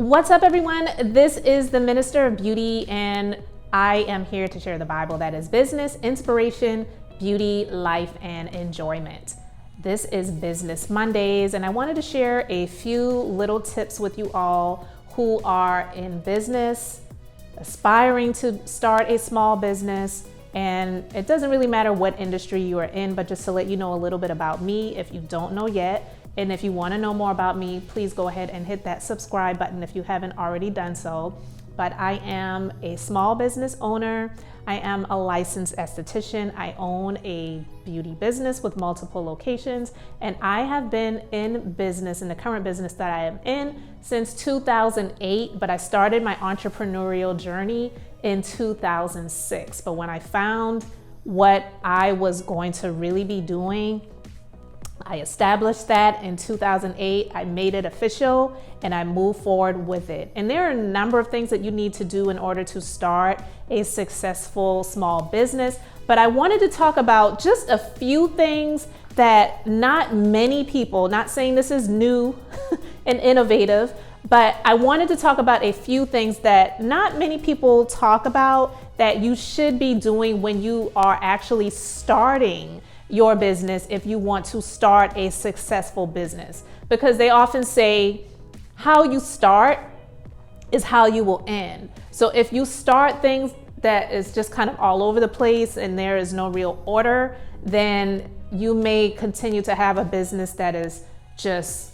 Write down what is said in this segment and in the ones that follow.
What's up, everyone? This is the Minister of Beauty, and I am here to share the Bible that is business, inspiration, beauty, life, and enjoyment. This is Business Mondays, and I wanted to share a few little tips with you all who are in business, aspiring to start a small business. And it doesn't really matter what industry you are in, but just to let you know a little bit about me if you don't know yet. And if you want to know more about me, please go ahead and hit that subscribe button if you haven't already done so. But I am a small business owner. I am a licensed esthetician. I own a beauty business with multiple locations. And I have been in business, in the current business that I am in, since 2008. But I started my entrepreneurial journey in 2006. But when I found what I was going to really be doing, I established that in 2008. I made it official and I moved forward with it. And there are a number of things that you need to do in order to start a successful small business. But I wanted to talk about just a few things that not many people, not saying this is new and innovative, but I wanted to talk about a few things that not many people talk about that you should be doing when you are actually starting your business if you want to start a successful business. Because they often say how you start is how you will end. So if you start things that is just kind of all over the place and there is no real order, then you may continue to have a business that is just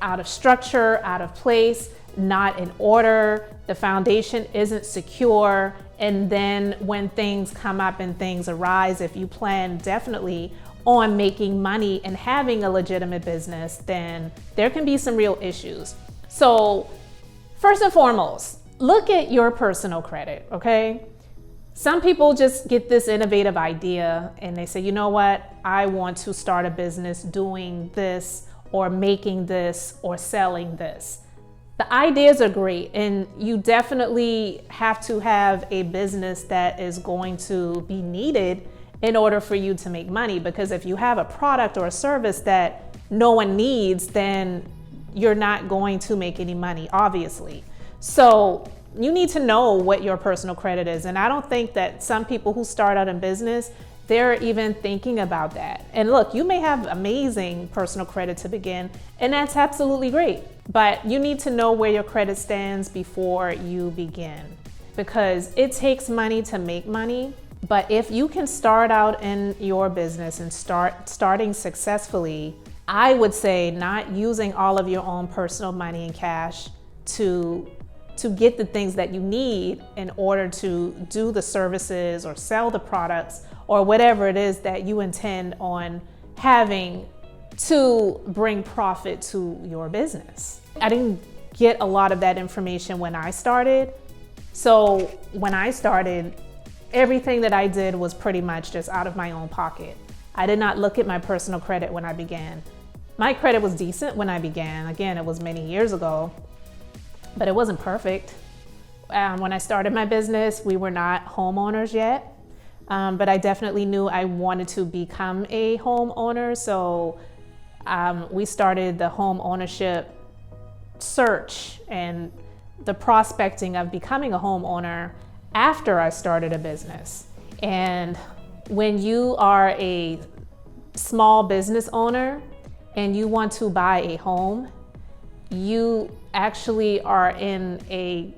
out of structure, out of place, not in order, the foundation isn't secure, and then when things come up and things arise, if you plan definitely on making money and having a legitimate business, then there can be some real issues. So first and foremost, look at your personal credit, okay? Some people just get this innovative idea and they say, you know what, I want to start a business doing this or making this or selling this. The ideas are great, and you definitely have to have a business that is going to be needed in order for you to make money. Because if you have a product or a service that no one needs, then you're not going to make any money, obviously. So you need to know what your personal credit is. And I don't think that some people who start out in business, they're even thinking about that. And look, you may have amazing personal credit to begin, and that's absolutely great. But you need to know where your credit stands before you begin, because it takes money to make money. But if you can start out in your business and starting successfully, I would say not using all of your own personal money and cash to get the things that you need in order to do the services or sell the products or whatever it is that you intend on having to bring profit to your business. I didn't get a lot of that information when I started. So when I started, everything that I did was pretty much just out of my own pocket. I did not look at my personal credit when I began. My credit was decent when I began. Again, it was many years ago, but it wasn't perfect. When I started my business, we were not homeowners yet, but I definitely knew I wanted to become a homeowner. So we started the home ownership search and the prospecting of becoming a homeowner after I started a business. And when you are a small business owner and you want to buy a home, you actually are in a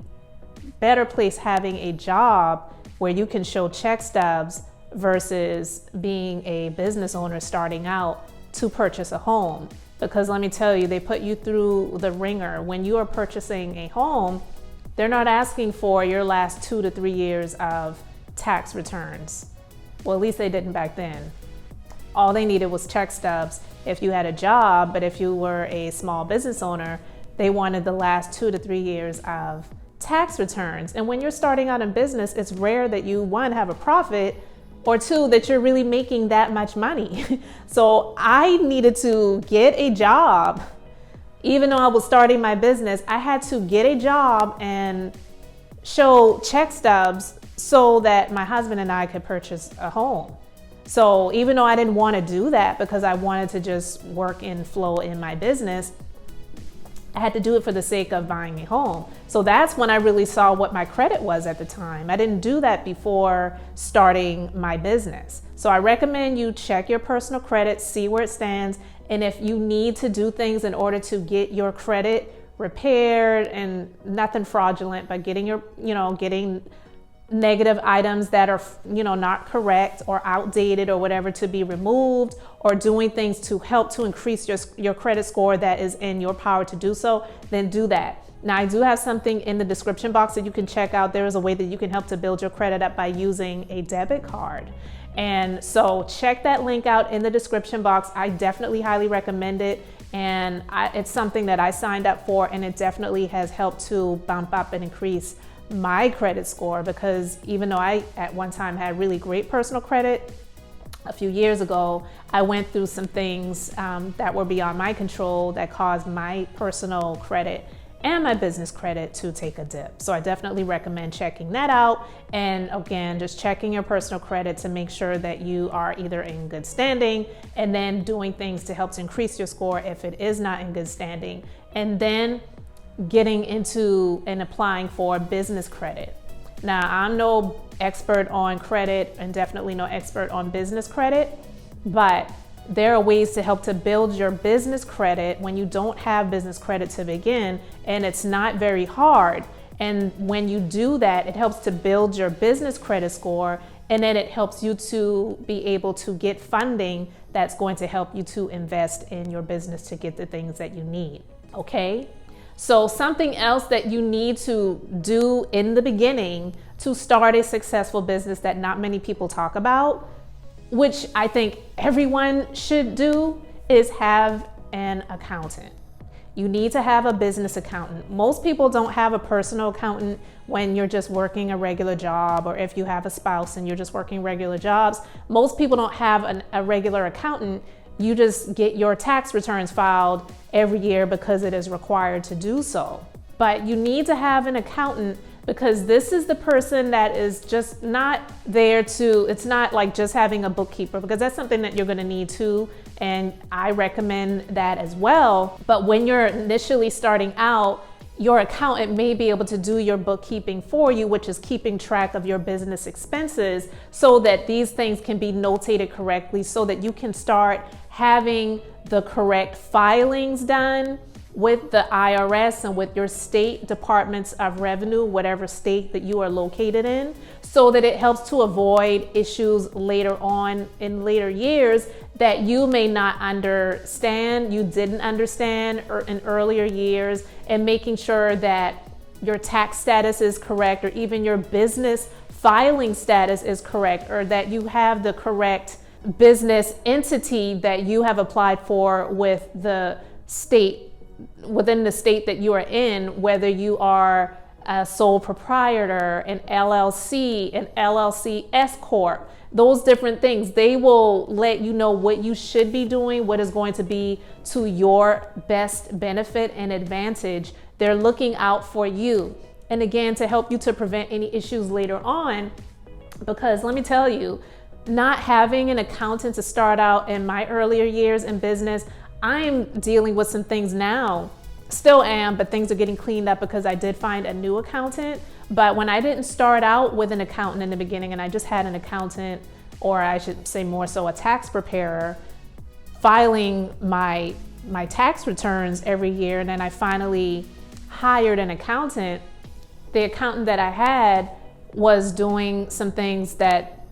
better place having a job where you can show check stubs versus being a business owner starting out to purchase a home. Because let me tell you, they put you through the ringer. When you are purchasing a home, they're not asking for your last 2 to 3 years of tax returns. Well, at least they didn't back then. All they needed was check stubs if you had a job, but if you were a small business owner, they wanted the last 2 to 3 years of tax returns. And when you're starting out in business, it's rare that you, one, have a profit, or two, that you're really making that much money. So I needed to get a job. Even though I was starting my business, I had to get a job and show check stubs so that my husband and I could purchase a home. So even though I didn't want to do that because I wanted to just work and flow in my business, I had to do it for the sake of buying a home. So that's when I really saw what my credit was at the time. I didn't do that before starting my business. So I recommend you check your personal credit, see where it stands. And if you need to do things in order to get your credit repaired, and nothing fraudulent, but getting getting negative items that are, not correct or outdated or whatever to be removed, or doing things to help to increase your credit score that is in your power to do so, then do that. Now, I do have something in the description box that you can check out. There is a way that you can help to build your credit up by using a debit card. And so check that link out in the description box. I definitely highly recommend it. And it's something that I signed up for, and it definitely has helped to bump up and increase my credit score, because even though I at one time had really great personal credit, a few years ago, I went through some things that were beyond my control that caused my personal credit and my business credit to take a dip. So I definitely recommend checking that out. And again, just checking your personal credit to make sure that you are either in good standing, and then doing things to help to increase your score if it is not in good standing, and then getting into and applying for business credit. Now, I'm no expert on credit and definitely no expert on business credit, but there are ways to help to build your business credit when you don't have business credit to begin, and it's not very hard. And when you do that, it helps to build your business credit score, and then it helps you to be able to get funding that's going to help you to invest in your business to get the things that you need, okay? So something else that you need to do in the beginning to start a successful business that not many people talk about, which I think everyone should do, is have an accountant. You need to have a business accountant. Most people don't have a personal accountant when you're just working a regular job, or if you have a spouse and you're just working regular jobs. Most people don't have a regular accountant. You just get your tax returns filed every year because it is required to do so. But you need to have an accountant, because this is the person that is just not there to, it's not like just having a bookkeeper, because that's something that you're gonna need too, and I recommend that as well. But when you're initially starting out, your accountant may be able to do your bookkeeping for you, which is keeping track of your business expenses, so that these things can be notated correctly, so that you can start having the correct filings done with the IRS and with your state departments of revenue, whatever state that you are located in, so that it helps to avoid issues later on in later years that you may not understand, you didn't understand in earlier years, and making sure that your tax status is correct, or even your business filing status is correct, or that you have the correct business entity that you have applied for with the state, within the state that you are in, whether you are a sole proprietor, an LLC S Corp, those different things. They will let you know what you should be doing, what is going to be to your best benefit and advantage. They're looking out for you. And again, to help you to prevent any issues later on, because let me tell you, not having an accountant to start out in my earlier years in business, I'm dealing with some things now, still am, but things are getting cleaned up because I did find a new accountant. But when I didn't start out with an accountant in the beginning, and I just had an accountant, or I should say more so a tax preparer, filing my tax returns every year, and then I finally hired an accountant, the accountant that I had was doing some things that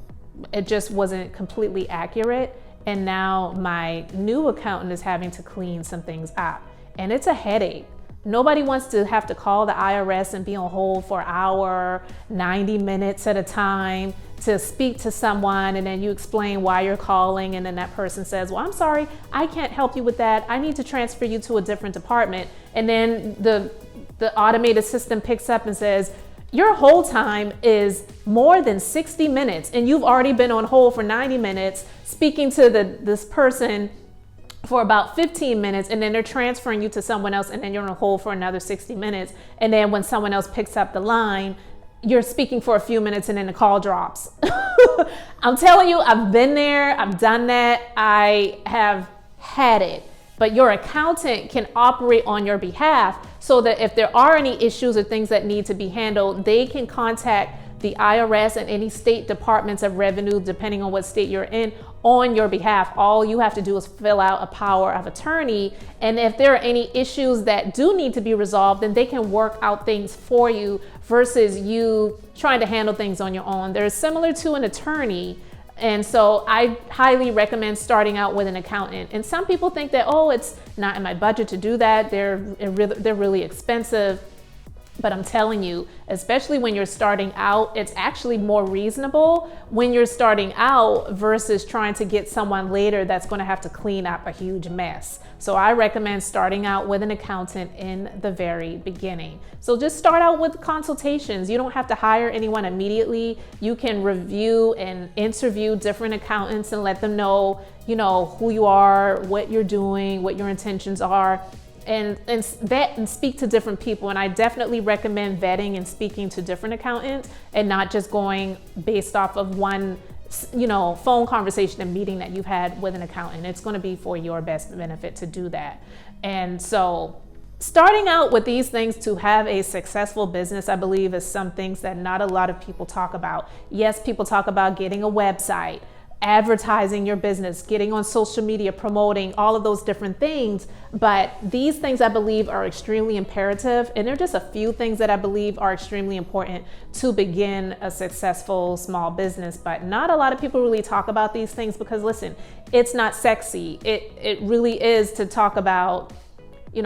it just wasn't completely accurate. And now my new accountant is having to clean some things up. And it's a headache. Nobody wants to have to call the IRS and be on hold for an hour, 90 minutes at a time to speak to someone, and then you explain why you're calling, and then that person says, well, I'm sorry, I can't help you with that. I need to transfer you to a different department. And then the automated system picks up and says, your hold time is more than 60 minutes, and you've already been on hold for 90 minutes speaking to this person for about 15 minutes, and then they're transferring you to someone else, and then you're on hold for another 60 minutes. And then when someone else picks up the line, you're speaking for a few minutes, and then the call drops. I'm telling you, I've been there, I've done that, I have had it. but your accountant can operate on your behalf so that if there are any issues or things that need to be handled, they can contact the IRS and any state departments of revenue, depending on what state you're in, on your behalf. All you have to do is fill out a power of attorney. And if there are any issues that do need to be resolved, then they can work out things for you versus you trying to handle things on your own. They're similar to an attorney. And so I highly recommend starting out with an accountant. And some people think that, oh, it's not in my budget to do that. They're really expensive. But I'm telling you, especially when you're starting out, it's actually more reasonable when you're starting out versus trying to get someone later that's going to have to clean up a huge mess. So I recommend starting out with an accountant in the very beginning. So just start out with consultations. You don't have to hire anyone immediately. You can review and interview different accountants and let them know, who you are, what you're doing, what your intentions are. And vet and speak to different people. And I definitely recommend vetting and speaking to different accountants and not just going based off of one, phone conversation and meeting that you've had with an accountant. It's going to be for your best benefit to do that. And so starting out with these things to have a successful business, I believe, is some things that not a lot of people talk about. Yes, people talk about getting a website, advertising your business, getting on social media, promoting, all of those different things. But these things I believe are extremely imperative. And they're just a few things that I believe are extremely important to begin a successful small business. But not a lot of people really talk about these things because listen, it's not sexy. It really is to talk about,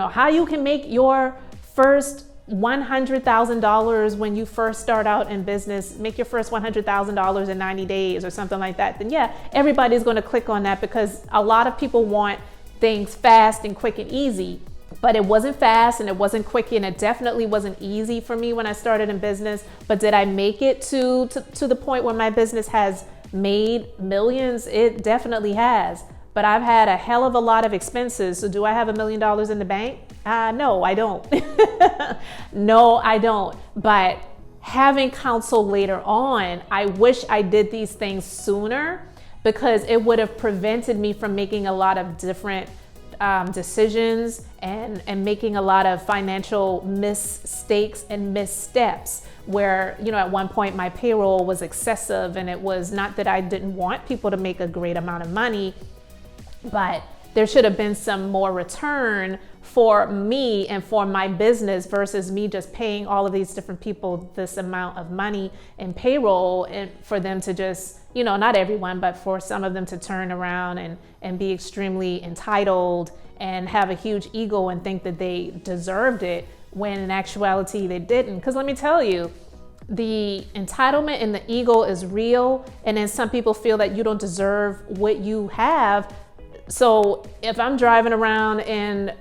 how you can make your first $100,000 when you first start out in business, make your first $100,000 in 90 days or something like that, then yeah, everybody's going to click on that because a lot of people want things fast and quick and easy. But it wasn't fast and it wasn't quick and it definitely wasn't easy for me when I started in business. But did I make it to the point where my business has made millions? It definitely has. But I've had a hell of a lot of expenses. So do I have $1 million in the bank? No, I don't. No, I don't. But having counsel later on, I wish I did these things sooner because it would have prevented me from making a lot of different decisions and making a lot of financial mistakes and missteps where, at one point my payroll was excessive and it was not that I didn't want people to make a great amount of money, but there should have been some more return for me and for my business versus me just paying all of these different people this amount of money in payroll and for them to just, not everyone, but for some of them to turn around and be extremely entitled and have a huge ego and think that they deserved it when in actuality they didn't. Because let me tell you, the entitlement and the ego is real. And then some people feel that you don't deserve what you have. So if I'm driving around in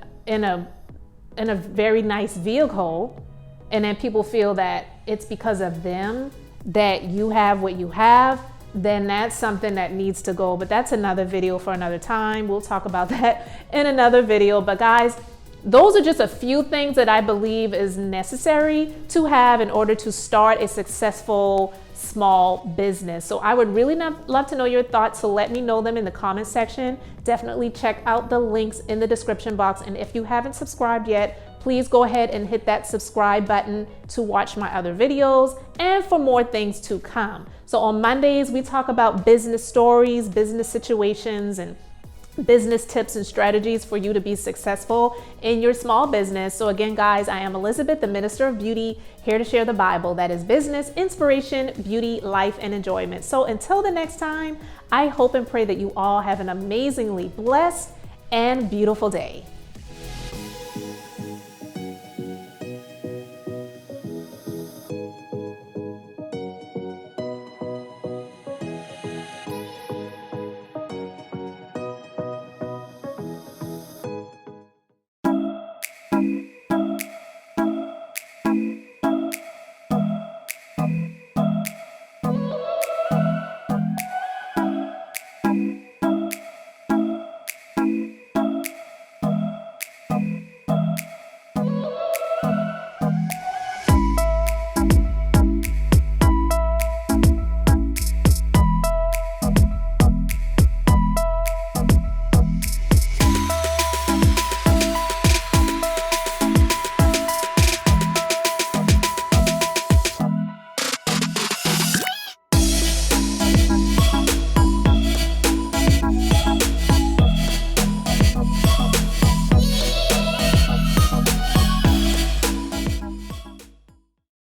a very nice vehicle and then people feel that it's because of them that you have what you have, then that's something that needs to go. But that's another video for another time. We'll talk about that in another video. But guys, those are just a few things that I believe is necessary to have in order to start a successful small business. So I would really love to know your thoughts. So let me know them in the comment section. Definitely check out the links in the description box. And if you haven't subscribed yet, please go ahead and hit that subscribe button to watch my other videos and for more things to come. So on Mondays, we talk about business stories, business situations, and business tips and strategies for you to be successful in your small business. So again, guys, I am Elizabeth, the Minister of Beauty, here to share the Bible. That is business, inspiration, beauty, life, and enjoyment. So until the next time, I hope and pray that you all have an amazingly blessed and beautiful day.